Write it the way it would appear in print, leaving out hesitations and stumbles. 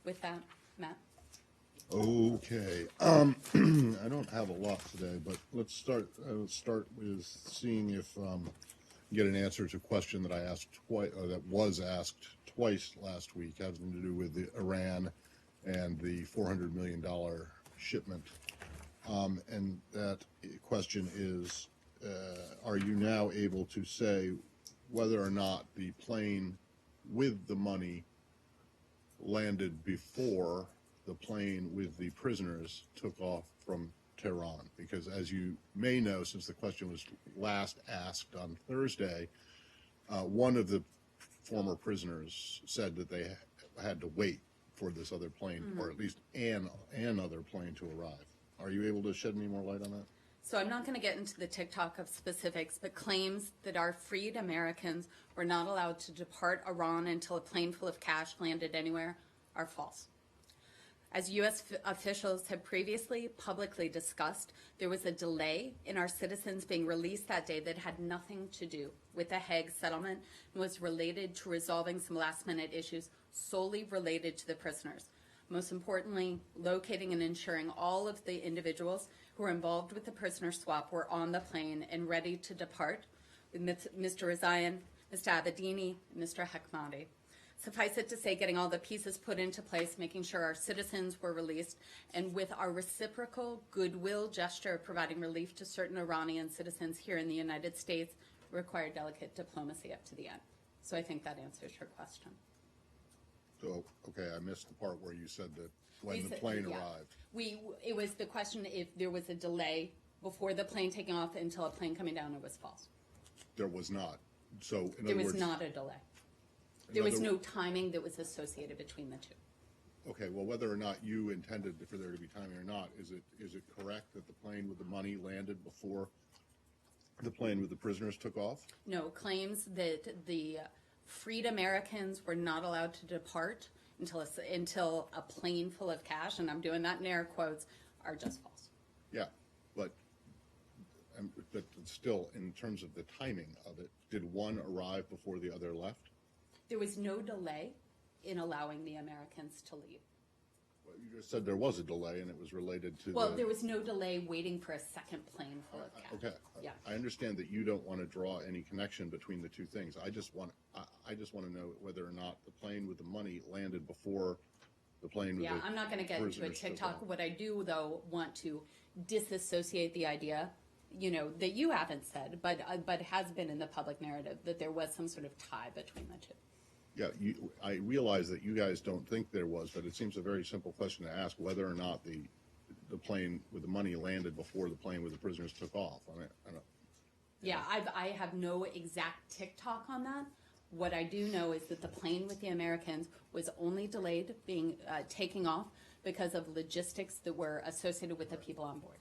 with that, Matt. Okay. I don't have a lot today, but let's start. Let's start with seeing if get an answer to a question that I asked twice, or that was asked twice last week, having to do with the Iran and the $400 million shipment. And that question is, are you now able to say whether or not the plane with the money landed before the plane with the prisoners took off from Tehran? Because as you may know, since the question was last asked on Thursday, one of the former prisoners said that they had to wait for this other plane, or at least an other plane to arrive. Are you able to shed any more light on that? So I'm not going to get into the TikTok of specifics, but claims that our freed Americans were not allowed to depart Iran until a plane full of cash landed anywhere are false. As U.S. officials have previously publicly discussed, there was a delay in our citizens being released that day that had nothing to do with the Hague settlement and was related to resolving some last-minute issues solely related to the prisoners. Most importantly, locating and ensuring all of the individuals who were involved with the prisoner swap were on the plane and ready to depart with Mr. Rezaian, Mr. Abedini, and Mr. Hekmati. Suffice it to say, getting all the pieces put into place, making sure our citizens were released, and with our reciprocal goodwill gesture of providing relief to certain Iranian citizens here in the United States required delicate diplomacy up to the end. So I think that answers your question. So, okay, I missed the part where you said that when the plane arrived. It was the question if there was a delay before the plane taking off until a plane coming down. It was false. There was not. So, in there other was words, not a delay. There was no timing that was associated between the two. Okay, well, whether or not you intended for there to be timing or not, is it correct that the plane with the money landed before the plane with the prisoners took off? No, claims that the freed Americans were not allowed to depart until a plane full of cash, and I'm doing that in air quotes, are just false. Yeah, but still, in terms of the timing of it, did one arrive before the other left? There was no delay in allowing the Americans to leave. Well, you just said there was a delay, and it was related to there was no delay waiting for a second plane full of cash. Okay. Yeah. I understand that you don't want to draw any connection between the two things. I just want to know whether or not the plane with the money landed before the plane with the I'm not going to get into a TikTok. What I do, though, want to disassociate the idea, that you haven't said, but has been in the public narrative, that there was some sort of tie between the two. Yeah, I realize that you guys don't think there was, but it seems a very simple question to ask whether or not the plane with the money landed before the plane with the prisoners took off. I don't. Yeah, I have no exact TikTok on that. What I do know is that the plane with the Americans was only delayed taking off because of logistics that were associated with the people on board.